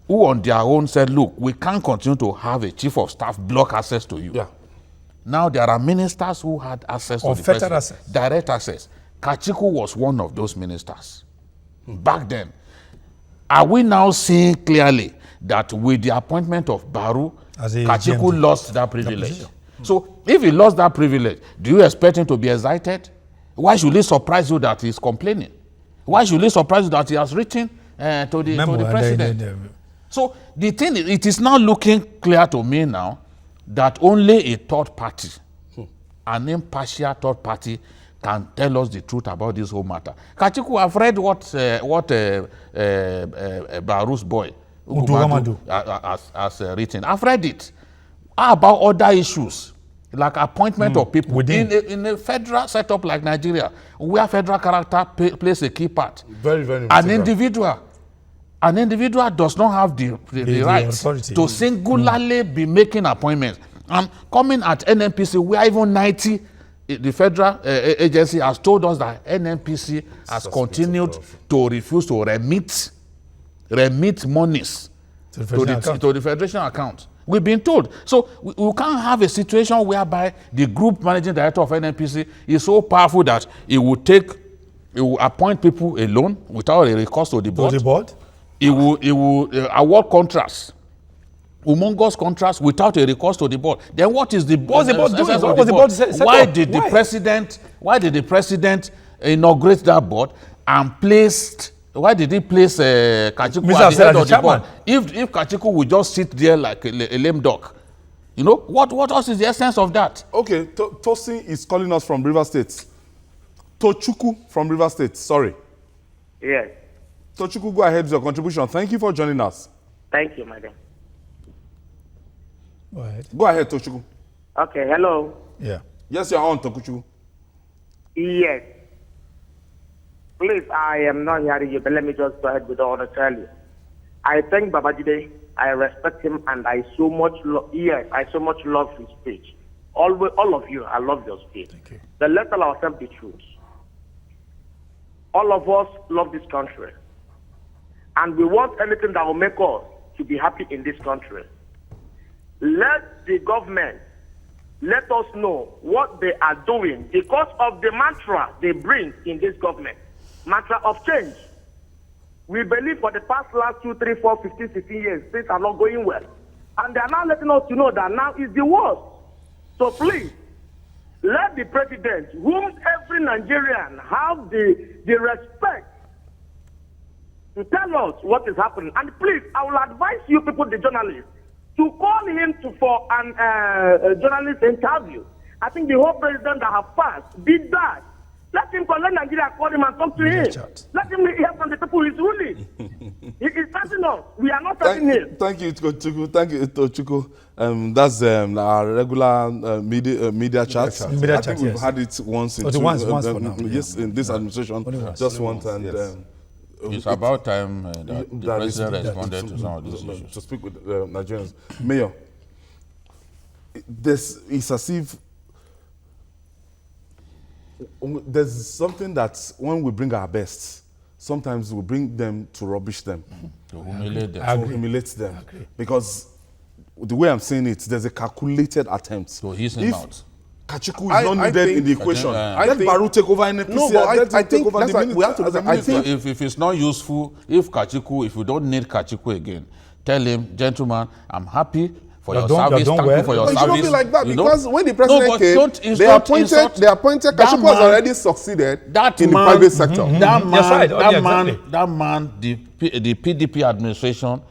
Speaker 2: on their own said, look, we can't continue to have a chief of staff block access to you.
Speaker 1: Yeah.
Speaker 2: Now there are ministers who had access to the president, direct access. Kachiku was one of those ministers back then. Are we now seeing clearly that with the appointment of Baru, Kachiku lost that privilege? So if he lost that privilege, do you expect him to be excited? Why should it surprise you that he's complaining? Why should it surprise you that he has written to the president? So the thing is, it is now looking clear to me now that only a third party, an impartial third party, can tell us the truth about this whole matter. Kachiku, I've read what Baru's boy Ugumadu has written. I've read it. How about other issues like appointment of people in a federal setup like Nigeria, where federal character plays a key part?
Speaker 1: Very, very
Speaker 2: An individual does not have the right to singularly be making appointments. And coming at NNPC, where even 90, the federal agency has told us that NNPC has continued to refuse to remit monies to the federation account. We've been told. So we can't have a situation whereby the group managing director of NNPC is so powerful that he will appoint people alone without a recourse to the board. He will award contracts, humongous contracts without a recourse to the board. Then what is the board? What was the board doing? What was the board set up? Why did the president inaugurate that board and placed? Why did he place Kachiku at the head of the board? If Kachiku would just sit there like a lame duck, you know what else is the essence of that?
Speaker 1: Okay, Tosin is calling us from River State. Tochukwu from River State. Sorry.
Speaker 7: Yes.
Speaker 1: Tochukwu, go ahead with your contribution. Thank you for joining us.
Speaker 7: Thank you, madam.
Speaker 1: Go ahead, Tochukwu.
Speaker 7: Okay, hello.
Speaker 3: Yeah.
Speaker 1: Yes, you're on, Tochukwu.
Speaker 7: Yes. Please, I am not hearing you, but let me just go ahead with all I tell you. I thank Babajide. I respect him, and I so much love his speech. All of you, I love your speech.
Speaker 3: Thank you.
Speaker 7: But let's tell ourselves the truth. All of us love this country, and we want anything that will make us to be happy in this country. Let the government let us know what they are doing because of the mantra they bring in this government. Mantra of change. We believe for the past last 2, 3, 4, 15, 16 years, things are not going well. And they are now letting us to know that now is the worst. So please, let the president, whom every Nigerian have the respect to tell us what is happening. And please, I will advise you people, the journalists, to call him for a journalist interview. I think the whole president that have passed did that. Let him call, let Nigeria call him and talk to him. Let him hear from the people he's ruling. He is touching us. We are not touching him.
Speaker 1: Thank you, Tochuku. Thank you, Tochuku. That's our regular media chat. I think we've had it once in yes, in this administration. Just once. And
Speaker 2: it's about time that the president responded to some of these issues.
Speaker 1: To speak with Nigerians. Mayor, it's as if there's something that when we bring our best, sometimes we bring them to rubbish them.
Speaker 2: To humiliate them.
Speaker 1: To humiliate them. Because the way I'm saying it, there's a calculated attempt.
Speaker 2: So hiss him out.
Speaker 1: Kachiku is not needed in the equation. Let Baru take over NPC.
Speaker 4: No, but I think that's why we have to look at. I think
Speaker 2: if it's not useful, if you don't need Kachiku again, tell him, gentleman, I'm happy for your service. Thank you for your service.
Speaker 4: It shouldn't be like that because when the president came, they appointed Kachiku has already succeeded in the private sector.
Speaker 2: That man, the PDP administration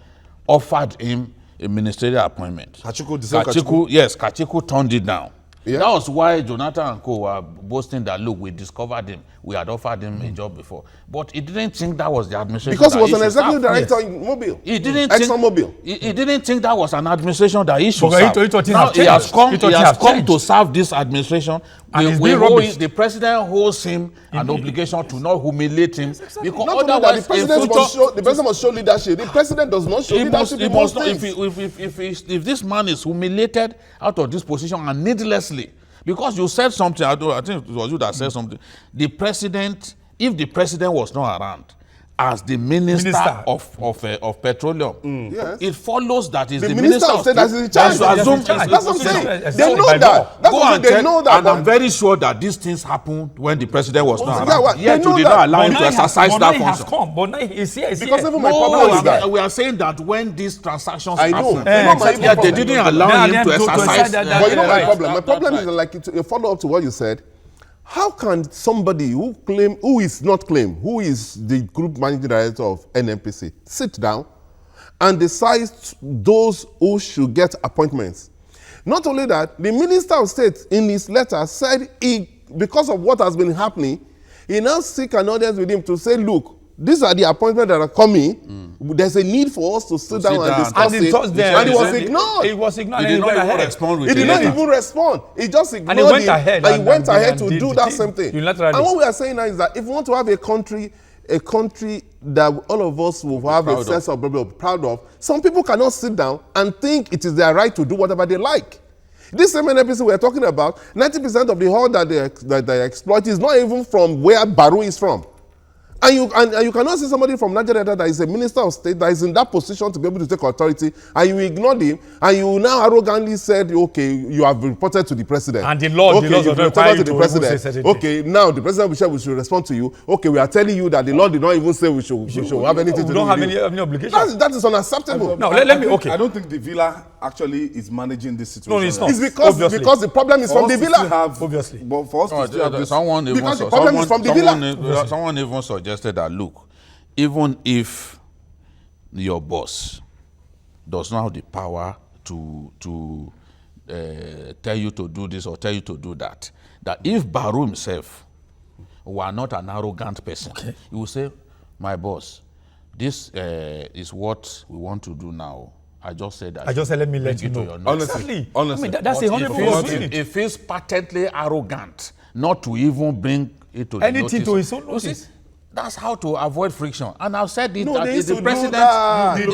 Speaker 2: offered him a ministerial appointment. Kachiku turned it down. Yeah. That was why Jonathan and co were boasting that, look, we discovered him. We had offered him a job before. But he didn't think that was the administration.
Speaker 4: Because he was an executive director in Mobile.
Speaker 2: He didn't
Speaker 4: ExxonMobil.
Speaker 2: He didn't think that was an administration that he should
Speaker 3: serve.
Speaker 2: He has come to serve this administration. And the president holds him an obligation to not humiliate him. Because
Speaker 4: not otherwise, the president must show leadership. The president does not show leadership.
Speaker 2: If this man is humiliated out of this position and needlessly, because you said something, I think it was you that said something. If the president was not around as the minister of petroleum,
Speaker 4: yes,
Speaker 2: it follows that is the
Speaker 4: minister of state that's in charge. That's what I'm saying. They know that.
Speaker 2: Go and they know that. And I'm very sure that these things happened when the president was not around. Yet you did not allow him to exercise that function.
Speaker 3: But now he's here.
Speaker 4: Because even my problem is that
Speaker 2: we are saying that when these transactions
Speaker 4: happen,
Speaker 2: yet they didn't allow him to exercise.
Speaker 4: But you know my problem. My problem is like a follow up to what you said. How can somebody who is the group managing director of NNPC, sit down and decide those who should get appointments? Not only that, the Minister of State in his letter said because of what has been happening, he now seek an audience with him to say, look, these are the appointments that are coming. There's a need for us to sit down and discuss it. And it was ignored.
Speaker 3: It was ignored.
Speaker 2: He did not even respond.
Speaker 4: He did not even respond. He just ignored
Speaker 3: it. And he went ahead
Speaker 4: to do that same thing. And what we are saying now is that if we want to have a country that all of us will have a sense of being proud of, some people cannot sit down and think it is their right to do whatever they like. This same NPC we are talking about, 90% of the oil that they exploit is not even from where Baru is from. And you cannot see somebody from Nigeria that is a minister of state that is in that position to be able to take authority, and you ignored him, and you now arrogantly said, okay, you have reported to the president.
Speaker 3: And the laws are required to the president.
Speaker 4: Okay, now the president we should respond to you. Okay, we are telling you that the law did not even say we should have anything to do with it. We
Speaker 3: don't have any obligation.
Speaker 4: That is unacceptable.
Speaker 3: No, let me. Okay.
Speaker 1: I don't think the villa actually is managing this situation.
Speaker 3: No, it's not.
Speaker 4: It's because the problem is from the villa.
Speaker 3: Obviously.
Speaker 1: But for us to still have this,
Speaker 2: someone even suggested that, look, even if your boss does not have the power to tell you to do this or tell you to do that if Baru himself were not an arrogant person, he would say, my boss, this is what we want to do now. I just said that.
Speaker 3: Let me let you know.
Speaker 1: Honestly.
Speaker 3: I mean, that's a 100%.
Speaker 2: It feels patently arrogant not to even bring it to
Speaker 3: anything
Speaker 2: the
Speaker 3: to his own notice.
Speaker 2: That's how to avoid friction. And I've said it.
Speaker 4: No,
Speaker 2: that
Speaker 4: they used
Speaker 2: the
Speaker 4: to
Speaker 2: president.
Speaker 4: do that. If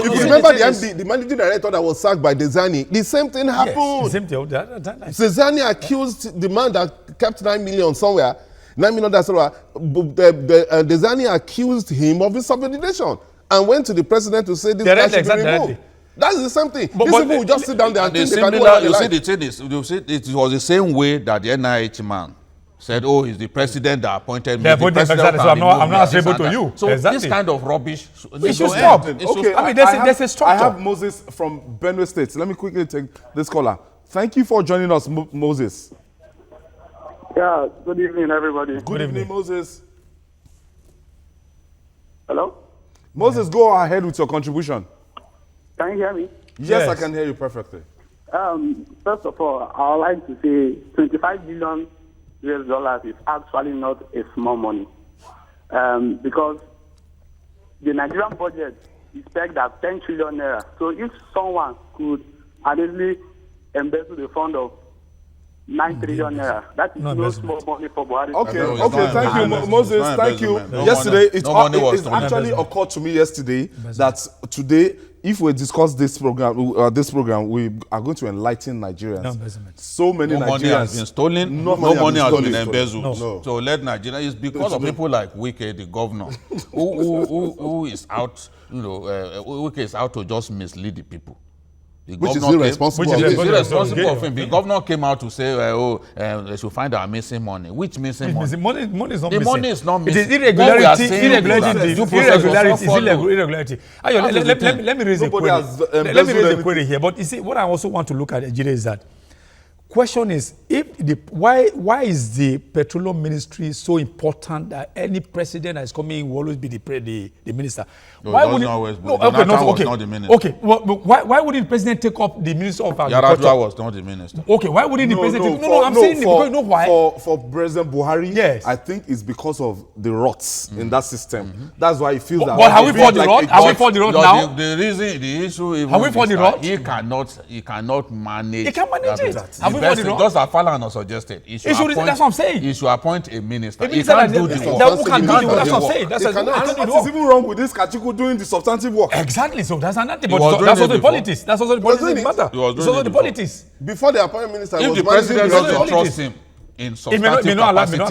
Speaker 4: you remember the managing director that was sacked by Desani, the same thing happened.
Speaker 3: Yes, the same thing.
Speaker 4: Desani accused the man that kept 9 million somewhere. 9 million that's somewhere. Desani accused him of insubordination and went to the president to say this guy should be removed. That's the same thing. These people will just sit down there and think they can do what they like.
Speaker 2: The thing is, it was the same way that the NIH man said, oh, it's the president that appointed me.
Speaker 3: So I'm not answerable to you.
Speaker 2: So this kind of rubbish,
Speaker 3: we should stop.
Speaker 1: Okay,
Speaker 3: I mean, there's a structure.
Speaker 1: I have Moses from Benue State. Let me quickly take this caller. Thank you for joining us, Moses.
Speaker 8: Yeah, good evening, everybody.
Speaker 1: Good evening, Moses.
Speaker 8: Hello?
Speaker 1: Moses, go ahead with your contribution.
Speaker 8: Can you hear me?
Speaker 1: Yes, I can hear you perfectly.
Speaker 8: First of all, I would like to say 25 billion US dollars is actually not a small money. Because the Nigerian budget is pegged at 10 trillion naira. So if someone could honestly embezzle the fund of 9 trillion naira. That is no small money for Buhari.
Speaker 1: Okay, thank you, Moses. Thank you. Yesterday, it actually occurred to me yesterday that today, if we discuss this program, we are going to enlighten Nigerians. So many
Speaker 2: Nigerians
Speaker 1: money
Speaker 2: has been stolen. No money has been embezzled. No. So let Nigeria. It's because of people like Wike, the governor, who is out. Wike is out to just mislead the people.
Speaker 4: Which is irresponsible.
Speaker 2: Of him. The governor came out to say, they should find our missing money. Which missing money?
Speaker 3: Money is not missing.
Speaker 2: The money is not missing.
Speaker 3: It is irregularity. Irregularity. Let me raise a query. Let me raise a query here. But you see, what I also want to look at, Ejire, is that question is, why is the petroleum ministry so important that any president that is coming will always be the minister?
Speaker 2: No, why would not the minister.
Speaker 3: Okay, well, why wouldn't the president take up the minister of agriculture?
Speaker 2: Yaradua was not the minister.
Speaker 3: Okay, why wouldn't the president? I'm saying it because you know why?
Speaker 1: For President Buhari, yes, I think it's because of the rots in that system. That's why he feels that.
Speaker 3: But have we fought the rot? Have we fought the rot now?
Speaker 2: The issue even
Speaker 3: have we fought the rot?
Speaker 2: He cannot manage.
Speaker 3: He can manage it.
Speaker 2: Just as Falana suggested,
Speaker 3: that's what I'm saying.
Speaker 2: He should appoint a minister.
Speaker 3: He can't do the work. That's what I'm saying.
Speaker 1: What's even wrong with this Kachiku doing the substantive work?
Speaker 3: Exactly. So that's another. But that's also the politics. That's also the politics. Matter. It's also the politics.
Speaker 4: Before the appointment minister,
Speaker 2: if the president doesn't trust him in substantive capacity,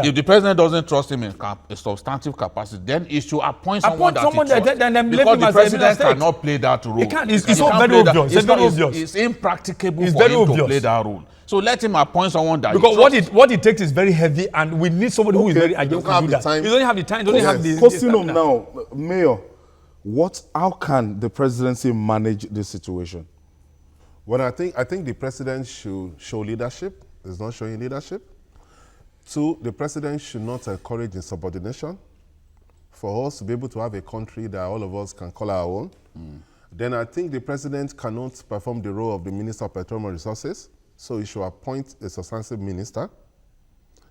Speaker 2: if the president doesn't trust him in substantive capacity, then he should appoint someone that he trusts. Because the president cannot play that role.
Speaker 3: He can't. It's so very obvious. It's very obvious.
Speaker 2: It's impracticable for him to play that role. So let him appoint someone that
Speaker 3: because what it takes is very heavy, and we need somebody who is very agile to do that. You don't have the time. You don't have the.
Speaker 1: Question now, Mayor. How can the presidency manage this situation?
Speaker 4: Well, I think the president should show leadership. He's not showing leadership. 2, the president should not encourage insubordination. For us to be able to have a country that all of us can call our own. Then I think the president cannot perform the role of the Minister of Petroleum Resources. So he should appoint a substantive minister.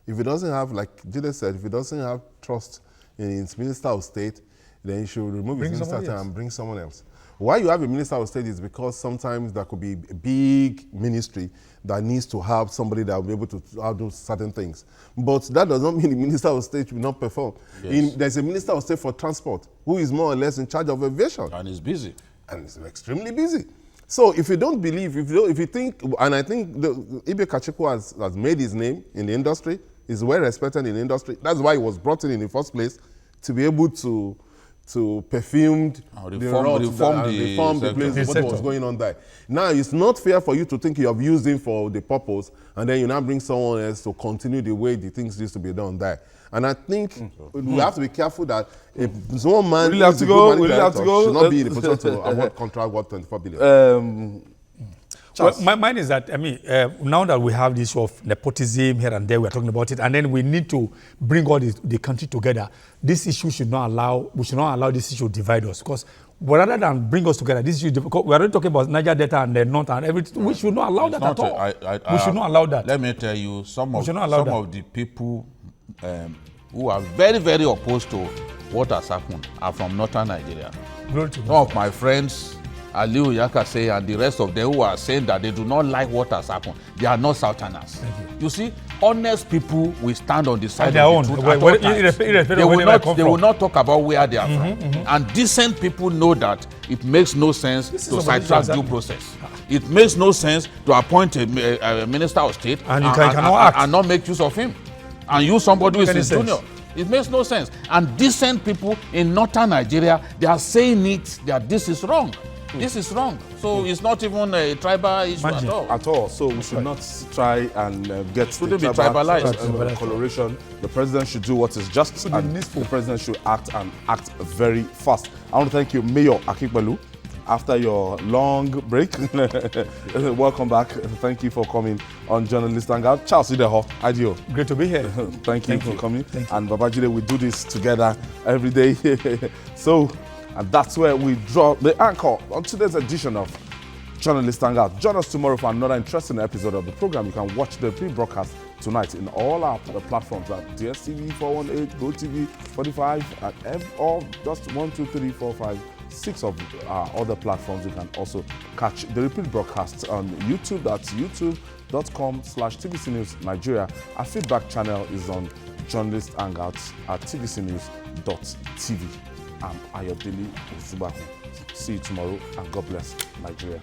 Speaker 4: If he doesn't have, like Jide said, if he doesn't have trust in his Minister of State, then he should remove his minister and bring someone else. Why you have a Minister of State is because sometimes there could be a big ministry that needs to have somebody that will be able to do certain things. But that does not mean the Minister of State will not perform. Yes. There's a Minister of State for Transport who is more or less in charge of aviation.
Speaker 2: And he's busy.
Speaker 4: And he's extremely busy. So if you don't believe, if you think, and I think Ibe Kachiku has made his name in the industry, is well respected in the industry. That's why he was brought in the first place, to be able to perfume the place, what was going on there. Now, it's not fair for you to think you have used him for the purpose, and then you now bring someone else to continue the way the things used to be done there. And I think we have to be careful that if one man should not be in the position to award contract worth 24 billion.
Speaker 3: Well, mine is that, now that we have this of nepotism here and there, we're talking about it, and then we need to bring all the country together. This issue we should not allow this issue to divide us, because rather than bring us together, this issue, we're already talking about Niger Delta and the North and everything. We should not allow that at all. We should not allow that.
Speaker 2: Let me tell you, some of the people who are very, very opposed to what has happened are from northern Nigeria. Some of my friends, Aliu Yakase and the rest of them who are saying that they do not like what has happened, they are not Southerners. You see, honest people will stand on the side of the truth. They will not talk about where they are from. And decent people know that it makes no sense to sidetrack due process. It makes no sense to appoint a minister of state and not make use of him. And use somebody who is his junior. It makes no sense. And decent people in northern Nigeria, they are saying it that this is wrong. This is wrong. So it's not even a tribal issue at all.
Speaker 1: So we should not try and get the tribalized coloration. The president should do what is just, and the president should act very fast. I want to thank you, Mayor Akikbelu, after your long break. Welcome back. Thank you for coming on Journalist Hangout. Charles Ideho, IDO.
Speaker 3: Great to be here.
Speaker 1: Thank you for coming.
Speaker 3: Thank you.
Speaker 1: And Babajide, we do this together every day. So, and that's where we draw the anchor on today's edition of Journalist Hangout. Join us tomorrow for another interesting episode of the program. You can watch the pre-broadcast tonight in all our platforms at DSTV 418, GoTV 45, and all just 1, 2, 3, 4, 5, 6 of our other platforms. You can also catch the repeat broadcasts on YouTube. That's youtube.com/TVC News Nigeria. Our feedback channel is on Journalist Hangouts at tvcnews.tv. I'm Ayodele Usubahu. See you tomorrow, and God bless Nigeria.